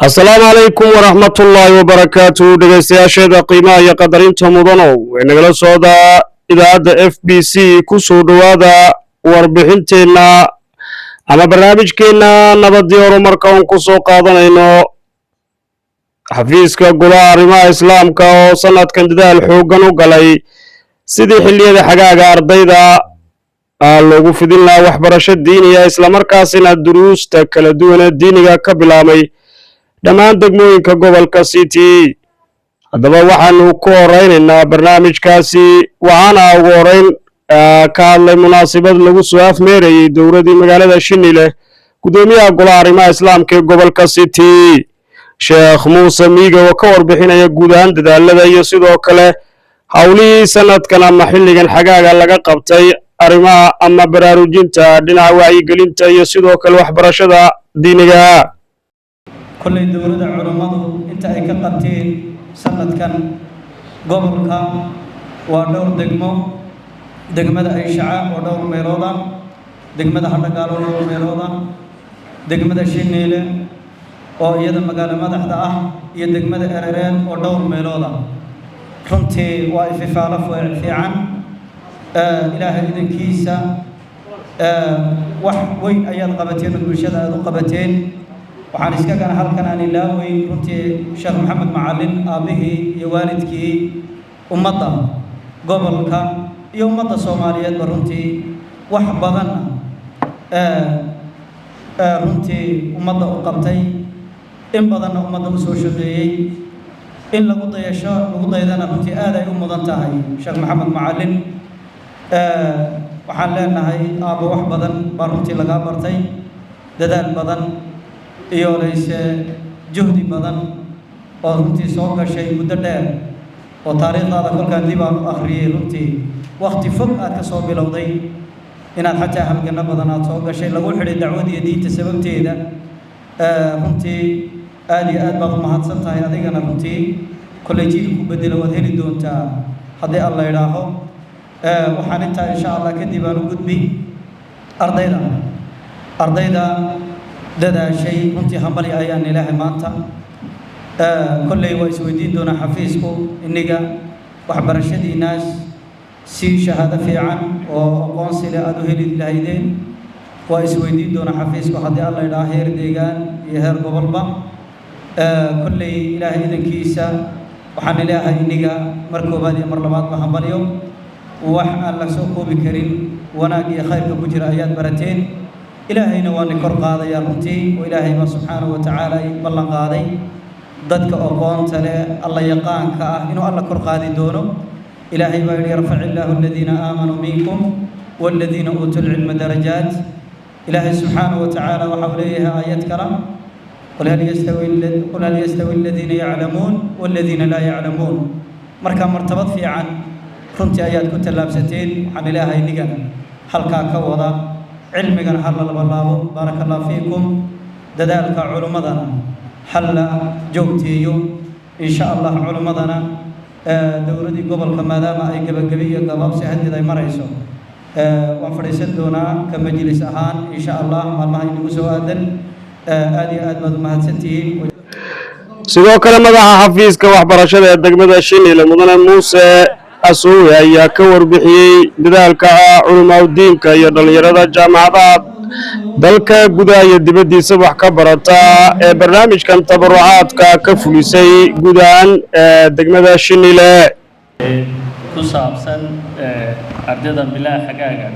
السلام عليكم ورحمة الله وبركاته dhegeystayaasheeda qiimaha iyo qadarinta mudanow inagala socda idaacadda FBC ku soo dhawaada warbixinteena ama barnaamijkeena nabadii horumarka oo ku soo qaadanayno xafiiska golaha arrimaha islaamka oo sanadkan dadaal xoogan u galay sidii xilliyada xagaaga ardayda loogu fidin lahaa waxbarasho diiniya isla markaasina duruusta kala duwan ee diiniga ka bilaabay dhammaan degmooyinka gobolka City haddaba waxaanu ku horeynaynaa barnaamijkaasi waxaana ugu horeyn ka hadlay munaasabad lagu soo afmeerayay dowladii magaalada Shinile gudoomiyaha golaha arrimaha islaamka ee gobolka City Sheekh Muuse Miiga oo ka warbixinaya guud ahaan dadaalada iyo sidoo kale hawlihii sanadkan ama xilligan xagaaga laga qabtay arrimaha ama baraarujinta dhinaca wacyigelinta iyo sidoo kale waxbarashada diiniga كل دولة علماء أنت أكقتين سنة كان قبل كام ودور دقمة إشعاع ودور ميلودا دقمة حتى قالوا دور ميلودا دقمة شينيلة أو يد مقالة ما تحتها يد دقمة إريرين ودور ميلودا كنتي واقف فعلا في عن إله إذن كيسة وين أيام قبتين المرشدة قبتين waxaan iska gaar halkan aan ilaaway runtii Sheekh Maxamed Macallin aabihii iyo waalidkii ummadda gobolka iyo ummadda Soomaaliyeed runtii wax badan runtii ummadda u qabtay in badan ummadda u soo shaqeeyay in lagu daydana runtii aad ay u mudan tahay Sheekh Maxamed Macallin waxaan leenahay aabo wax badan baa runtii laga bartay dadaal badan iyo leeyse juhdi badan oo runtii soo gashay muddo dheer oo taariikhda kolkaan dib aan u akhriyay runtii waqti fog aad ka soo bilowday inaad xataa halgana badan aad soo gashay lagu xidhay dacwadii diinta sababteeda runtii aad iyo aad baad u mahadsan tahay adigana runtii kolleejyada ku bedelo waad heli doontaa haddii alla yidhaaho waxaan intaa insha allah kadib aan u gudbi ardayda dadaashay runtii hambali ayaan ilaahay maanta kolley waa isweydiin doonaa xafiisku iniga waxbarashadiinaas si shahaado fiican oo aqoonsi leh aad u heli lahaydeen waa isweydiin doonaa xafiisku haddii alla yidhaha heer deegaan iyo heer gobolba kolley ilaahay idankiisa waxaan ilaahay iniga mar koobaad iyo mar labaadba hambaliyo wax aan la soo koobi karin wanaag iyo khayrka ku jira ayaad barateen إلهينا وأن كرقاضي يا رنتي وإلهي ما سبحانه وتعالى بلغ قاضي ضدك أقوان تلا الله يقان إنه الله كرقاضي دونه إلهي ما يرفع الله الذين آمنوا منكم والذين أوتوا العلم درجات إلهي سبحانه وتعالى وحوليها آيات كرام قل هل يستوي الذين يعلمون والذين لا يعلمون مركا مرتبط في عن رنتي آيات كنت لابستين عن إلهي نجنا حلقا كوضا علمنا حل الله بارك الله فيكم ددالك علمنا حل جوتيو إن شاء الله علمنا دوردي قبل كما دام أي قبل قباب سهد ذي مريسو وفريسدونا كمجلس أهان إن شاء الله ما ينقصوا أدن آدي أدمد ما هتسنتين sidoo kale madaxa xafiiska waxbarashada ee degmada Shinile mudane Muuse Asuuya ayaa ka warbixiyay dadaalka culimada diinka iyo dhalinyarada jaamacadaha dalka gudaha iyo dibadiisa wax ka barata ee barnaamijkan tabarucaadka ka fulisay guud ahaan degmada Shinile ku saabsan ardayda bilaa xagaaga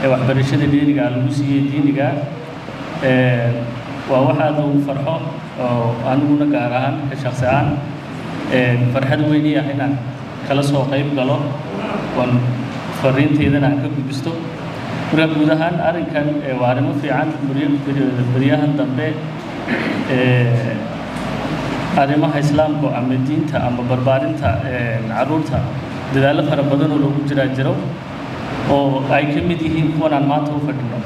ee waxbarashada diiniga lagu siiyay diiniga waa waxa uu farxo oo anuguna gaar ahaan ka shakhsi ahaan farxad weyn iyo inaan kala soo qayb galo wan fariinteedana ka gudbisto guud ahaan arrinkan waa arrimo fiican bariyahan dambe arrimaha islaamka ama diinta ama barbaarinta caruurta dadaalo fara badan oo lagu jiro oo ay ka mid yihiin kuwan maanta u fadhino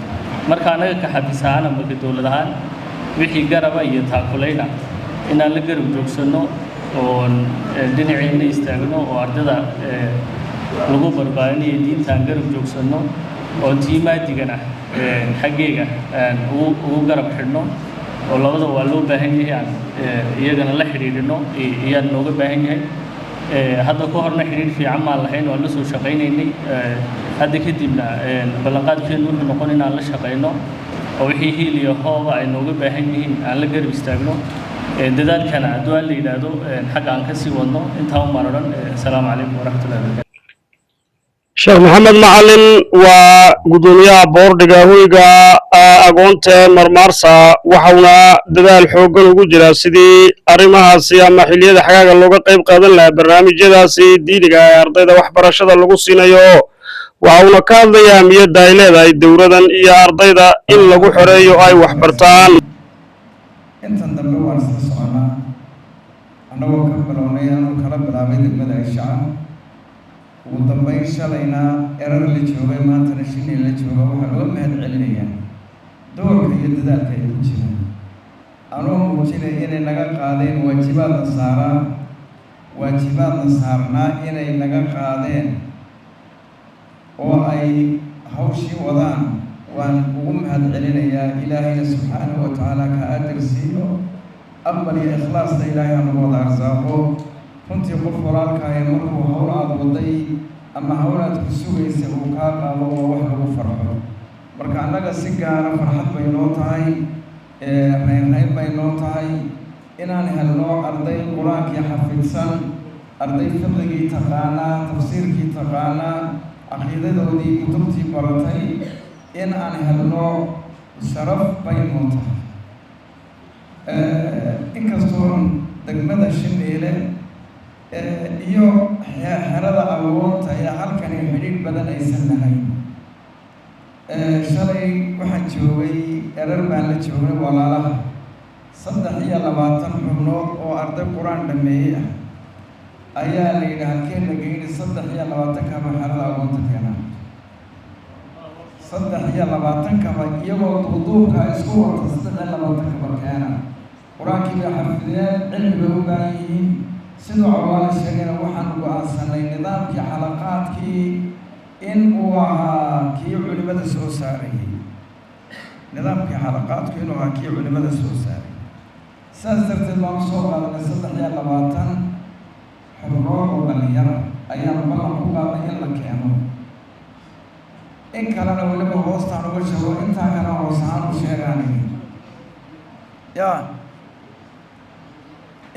marka anaga ka xafiisaana marka dawladahan wixii garaba iyo taakulayna inaan la garab joogsano oo dhinaceena istaagno oo ardada lagu barbaarinaya diintaan garab joogsano oo tiimaadigana xaggeega ugu garab xidhno oo labada waa loo baahan yahay aan iyagana la xiriirino iyaan nooga baahan yahay hadda ka horna xiriir fiican ma lahayn oo la soo shaqaynaynay hadda kadibna ballanqaadkeenu wuxuu noqon inaan la shaqayno oo wixii hiil iyo hooba ay nooga baahan yihiin aan la garab istaagno dadaalkana hadduu aan la yidhaahdo xagga aan ka sii wadno intaa u mararan asalaamu calaykum waraxmatullahi wabarakatu sheekh maxamed macalin waa gudoomiyaha boordiga hoyga agoonta marmaarsa waxauna dadaal xooggan ugu jira sidii arrimahaasi ama xilliyada xagaaga looga qayb qaadan lahaa barnaamijyadaasi diiniga ee ardayda waxbarashada lagu siinayo waxauna ka hadlayaa ahmiyadda ay leedahay dowladan iyo ardayda in lagu xoreeyo ay waxbartaan intan dambe waan isla soconaa annagoo ka bilownay anuu kala bilaabay degmada Ayshaan ugu dambeyn shalayna erar la joogay maantana shinni la jooga waxaa loo mahad celinayaa doorka iyo dadaalka ay ku jiraan anoo muujinaya inay naga qaadeen waajibaadna saarnaa inay naga qaadeen oo ay hawshii wadaan waan ugu mahad celinayaa ilaahayna subxaanahu wa tacaala ka ajir siiyo aqbal iyo ikhlaasna ilaahay aan ugu wada arsaaqo runtii qof walaalkaayo markuu hawl aad waday ama hawl aad ku sugaysa uu kaa qaado oo wax lagu farxo marka annaga si gaara farxad bay noo tahay reynreyn bay noo tahay inaan helno arday qur-aankii xafidsan arday fiqigii taqaanaa tafsiirkii taqaanaa caqiidadoodii kutubtii baratay in aan helno sharaf bay noo tahay inkastoo degmada Shineele iyo xerada agoonta ee halkan xidhiidh badan aysan lahayn shalay waxaan joogay erar baan la joogay walaalaha 23 xubnood oo arday quraan dhameeyay ayaa la yidhi halkeen la geeyay 23 kaba xerada agoonta keena 23 kaba iyagoo duuduubka isku wata 23 kaba keena quraankii bay xafideen cilmi bay u baahan yihiin sidoo cawaala sheegayna waxaan go'aansanay nidaamkii xalaqaadkii in uu ahaa kii culimada soo saarayay nidaamkii xalaqaadku inuu ahaa kii culimada soo saaray saas darteed baan soo qaadanay 23 xubnood oo dhalinyaro ayaan ballan ku qaaday in la keeno in kalena weliba hoostaan uga shago intaa kana hoos ahaan u sheegaanay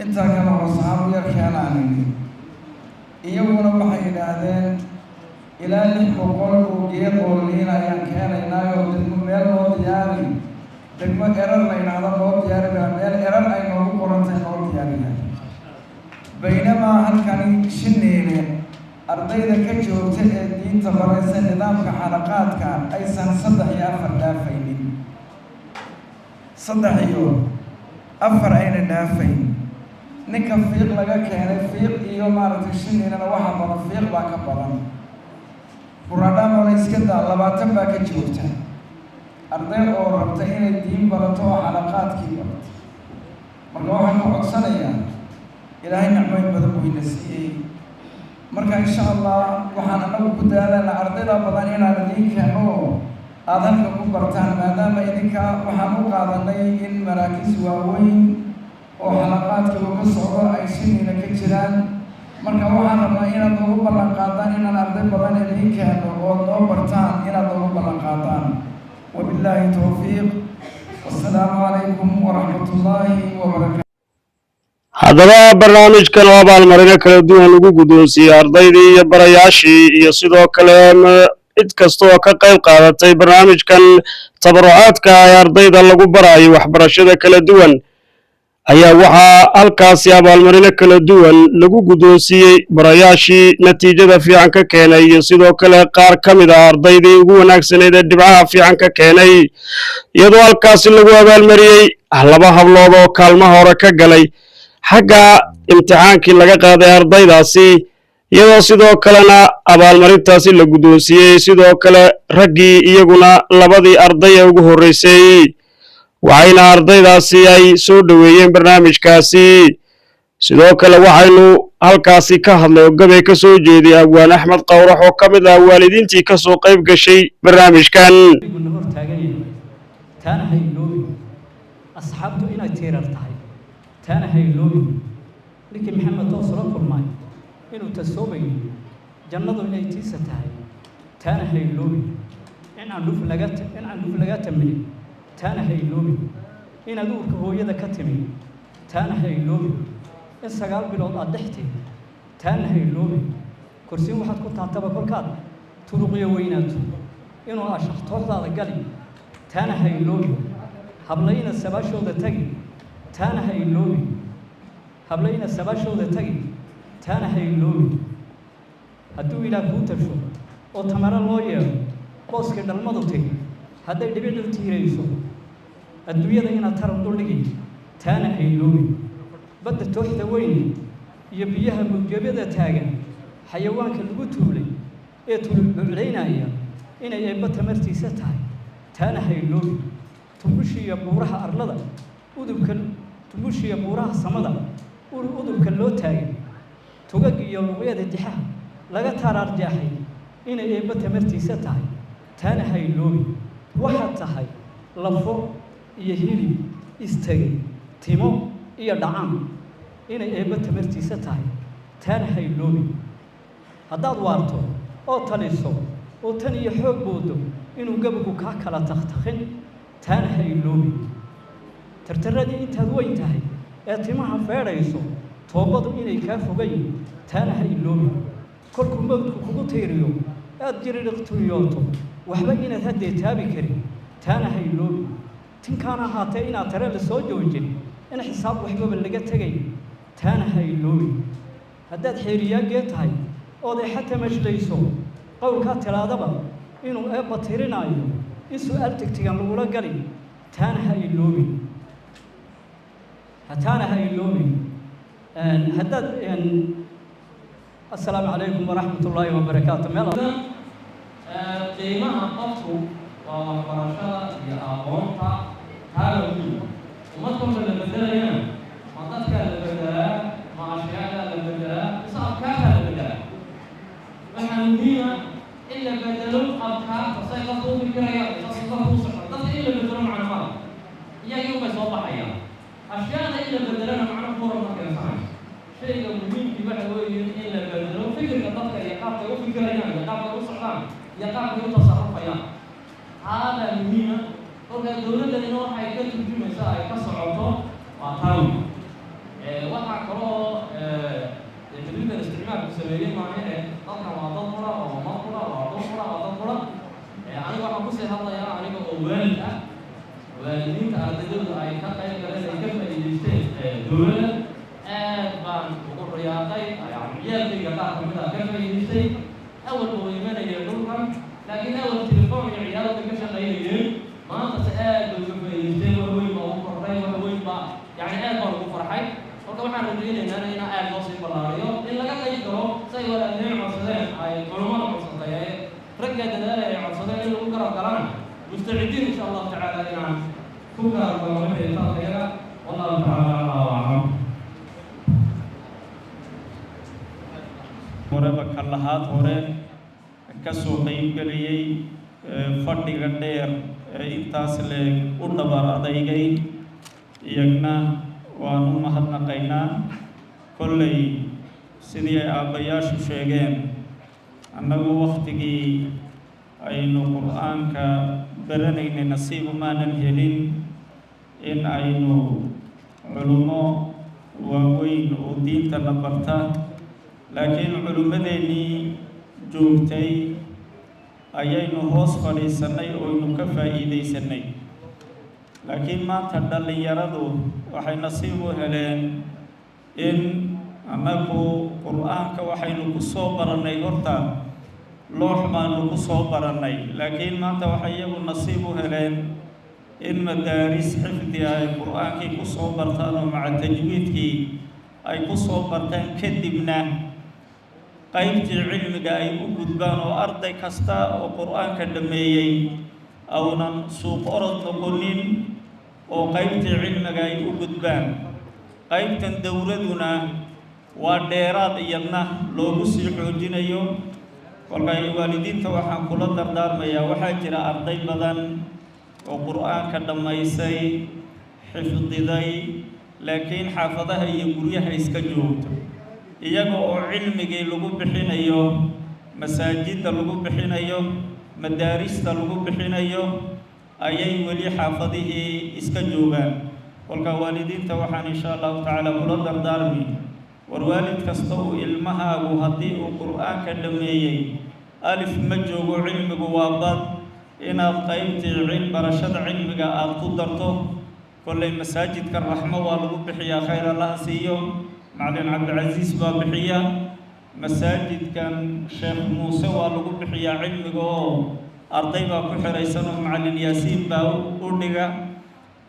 intaa kana hoos ahaan u yar keenaanay iyaguna waxay yidhaahdeen ilaa 600 oo geed oo liin ayaan keenaynaa degmo meel loo diyaari degmo erar la yidhaahdo loo diyaari baa meel erar ay noogu qorantay loo diyaariyaa baynamaa halkani Shineele ardayda ka joogta ee diinta baraysa nidaamka xalaqaadka aysan 3 iyo 4 dhaafaynin 3 iyo 4 ayna dhaafayn ninka fiiq laga keenay fiiq iyo maaragtay Shineelena waxa badan fiiq baa ka badan quraadana la iska daa 20 baa ka joogta arday oo rabta inay diin barato oo xalaqaadkii barato marka waxaan ku codsanayaa ilaahay nicmooyin badan buu ina siiyey marka insha Allah waxaan anagu ku dadaalnaa ardayda badan inaan idin keeno aad halka ku bartaan maadaama idinka waxaan u qaadanay in maraakiis waaweyn oo xalaqaadka uu ka socdo ay Shineele ka jiraan marka waxaan rabnaa inaad ugu ballan qaadaan inaan arday badan idin keeno oo noo bartaan inaad ugu ballan qaadaan wabillahi tawfiiq wassalaamu calaykum waraxmatullaahi wabarakaatu haddaba barnaamijkan oo abaalmarino kala duwan lagu guddoonsiiyey ardaydii iyo barayaashii iyo sidoo kale cid kasta oo ka qayb qaadatay barnaamijkan tabarucaadka ee ardayda lagu barayo waxbarashada kala duwan ayaa waxaa halkaasi abaalmarino kala duwan lagu guddoonsiiyey barayaashii natiijada fiican ka keenay iyo sidoo kale qaar ka mid ah ardaydii ugu wanaagsaneyd ee dhibcaha fiican ka keenay iyadoo halkaasi lagu abaalmariyey 2 hablood oo kaalmaha hore ka galay xagga imtixaankii laga qaaday ardaydaasi iyadoo sidoo kalena abaalmarintaasi la guddoonsiiyey sidoo kale raggii iyaguna 2 arday ee ugu horeysay waxayna ardaydaasi ay soo dhaweeyeen barnaamijkaasi sidoo kale waxaynu halkaasi ka hadlay oo gabay ka soo jeeday Abwaan Axmed Qawrax oo ka mid ah waalidiintii ka soo qayb gashay barnaamijkan asxaabtu inay tiirar tahay taana hayloobi ninkii maxamed oo soo kulmay inuu tasoobayo jannadu inay tiisa tahay taana hayloobi in aan dhuf laga taminin taana hayloobi inaad uurka hooyada ka timin taana hayloobi in 9 bilood aad dhextay taana hayloobi kursiin waxaad ku taataba kolkaad turuqiyo weynaato inuu ashaqtoordaada gali taana hayloobi hablayna sabaashooda tagi taana hayloobi hablayna sabaashooda tagi taana hayloobi hadduu ilaah kuu tasho oo tamaro loo yeelo booskii dhalmadu tegi hadday dhibicdu tiirayso adduunyada inaad taran duldhigi taana hayloobi badda tooxda weyne iyo biyaha mawjabada taagan xayawaanka lagu tuulay ee tulbuclaynaya inay eebba tamartiisa tahay taana hayloobi tumbushiiyo buuraha arlada tumbushiiyo buuraha samada udubka loo taagay tugag iyo luqyada dixaha laga taaraarjaaxay inay eebba tamartiisa tahay taana hayloobi waxaad tahay lafo iyo hilib istagay timo iyo dhacaan inay eebba tamartiisa tahay taana hayloobi haddaad waarto oo taliso oo tan iyo xoog boodo inuu gabagu kaa kala takhtakhin taana hayloobi tartaradii intaad weyn tahay ee timaha feedhayso toobadu inay kaa fogayn taana hayloobi kolkuu mawdku kugu tiiriyo aad jiridhiqturiyooto waxba inaad haddee taabi karin taana hayloobi tinkaana ahaatee inaad tare la soo joojin in xisaab waxbaba laga tegay taana hayloobi haddaad xeeriyaagee tahay ooday xataa mashlayso qowlkaa tilaadaba inuu eebba tirinaayo in su-aal tigtigan lagula gali taana hayloobi taana hayloobi haddaad assalaamu calaykum waraxmat ullaahi wabarakaatu meel qiimaha qofku waa waxbarashada iyo aqoonta taala muhiim ummad kolka la bedelayana ma dadkaa la bedelaa ma ashyaacdaa la bedelaa mise afkaartaa la bedelaa waxaa muhiima in la bedelo afkaarta say qofka u fikirayaan isaas qofka u socda dadka in la bedelo macna mala iyagii ubay soo baxayaan ashyaada in la bedelana macno furan ma keensanayso shayga muhiimkii waxa weeye in la bedelo fikirka dadka iyo qaabkay u fikirayaan iyo qaabkay u socdaan iyo qaabkay u tasarrufayaan haadaa muhiima kolkaa dowladdanina waxay ka turjumaysaa ay ka socoto waa taawi waxaa kaloo xududdan isticmaalku sameeyey maahine dadkan waa dad qura oo mad qura waa dad qura waa dad qura aniga waxaan kusii hadlayaa aniga oo waalid ah waalidiinta ardaydooda ay ka qayb galeen ay ka faa'iidaysteen dowladda aad baan ugu riyaaqay ciyaalkayga qaar kamid ah ka faa'iidaystay awalba way imanayeen dhulkan laakiin awal telefoon iyo ciyaalada ka shaqaynayeen maanta se aad bay uga faa'iidaysteen wax weyn baa ugu kordhay wax weyn baa yani aad baan ugu farxay marka waxaan rajaynaynaa in aad loo sii ballaariyo in laga qayb galo say walaalneen codsadeen ay culummada codsatay ee ragga dadaalay ay codsadeen in lagu garab galana mustacidiin insha allahu tacaala inaan ku garab galo wixii taaqeega wallahu tacaala aclam horeba ka lahaad hore ka soo qaybgeliyey fadhiga dheer ee intaas leeg u dhabar adaygay iyagna waan u mahadnaqaynaa kolley sidii ay aabbayaashu sheegeen annagu wakhtigii aynu qur-aanka baranaynay nasiibu maanan helin in aynu culummo waaweyn oo diintana barta laakiin culummadeennii joogtay ayaynu hoos fadhiisannay ooynu ka faa'iidaysanay laakiin maanta dhallinyaradu waxay nasiib u heleen in annagu qur-aanka waxaynu ku soo barannay horta loox baanu ku soo barannay laakiin maanta waxay iyagu nasiib u heleen in madaaris xifdi ay qur-aankii ku soo bartaan oo maca tajwiidkii ay ku soo bartaan kadibna qaybtii cilmiga ay u gudbaan oo arday kasta oo qur-aanka dhammeeyey awnan suuq orod noqonin oo qaybtii cilmiga ay u gudbaan qaybtan dowladuna waa dheeraad iyadna loogu sii xoojinayo kolkay waalidiinta waxaan kula dardaarmayaa waxaa jira arday badan oo qur-aanka dhammaysay xifdiday laakiin xaafadaha iyo guryaha iska joogto iyaga oo cilmigii lagu bixinayo masaajidda lagu bixinayo madaarista lagu bixinayo ayay weli xaafadihii iska joogaan kolka waalidiinta waxaan insha allahu tacaala kula dardaarmi war waalid kasta uu ilmahaagu haddii uu qur'aanka dhammeeyey alif ma joogo cilmigu waa bad inaad qaybtii barashada cilmiga aad ku darto kollay masaajidka raxmo waa lagu bixiyaa khayr allaha siiyo macalin cabdilcasiis baa bixiya masaajidkan sheekh muuse waa lagu bixiyaa cilmiga oo arday baa ku xiraysan oo macalin yaasiin baa u dhiga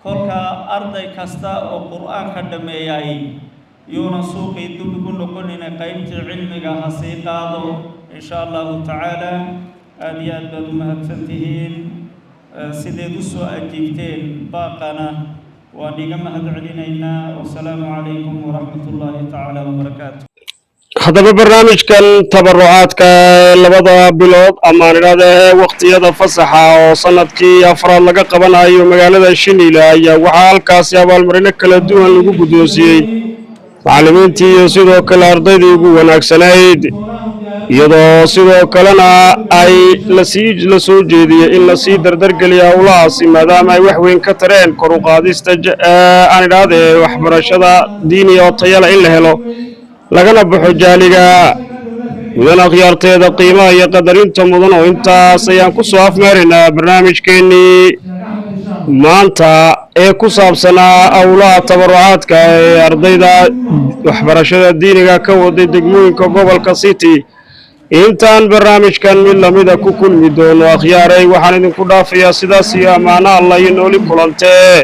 kolka arday kasta oo qur'aanka dhammeeyay yuuna suuqii dib ugu noqon inay qaybtii cilmiga ha sii qaado insha allahu tacaala aad iyo aad baad u mahadsantihiin sideed u soo ajiibteen baaqana waan iga mahad celinaynaa wasalaamu calaykum waraxmatullaahi tacaala wabarakaatu haddaba barnaamijkan tabarucaadka labada bilood amaan idhaahda waqtiyada fasaxa oo sanadkii afraad laga qabanayo magaalada Shinile ayaa waxaa halkaasi abaalmarino kala duwan lagu guddoonsiiyey macallimiintii iyo sidoo kale ardaydii ugu wanaagsanayd iyadoo sidoo kalena ay la soo jeediyey in la sii dardargeliyo howlahaasi maadaama ay wax weyn ka tareen kor u qaadista aan idhaahda waxbarashada diiniga oo tayala in la helo lagana baxo jaaliga mudana khiyaarteeda qiimaha iyo qadarinta mudan oo intaas ayaan ku soo afmeeraynaa barnaamijkeennii maanta ee ku saabsanaa howlaha tabarucaadka ee ardayda waxbarashada diiniga ka waday degmooyinka gobolka City intaan barnaamijkan mid lamida ku kulmi doono akhyaaray waxaan idinku dhaafayaa sidaas iyo amaano Allah iyo nooli kulantee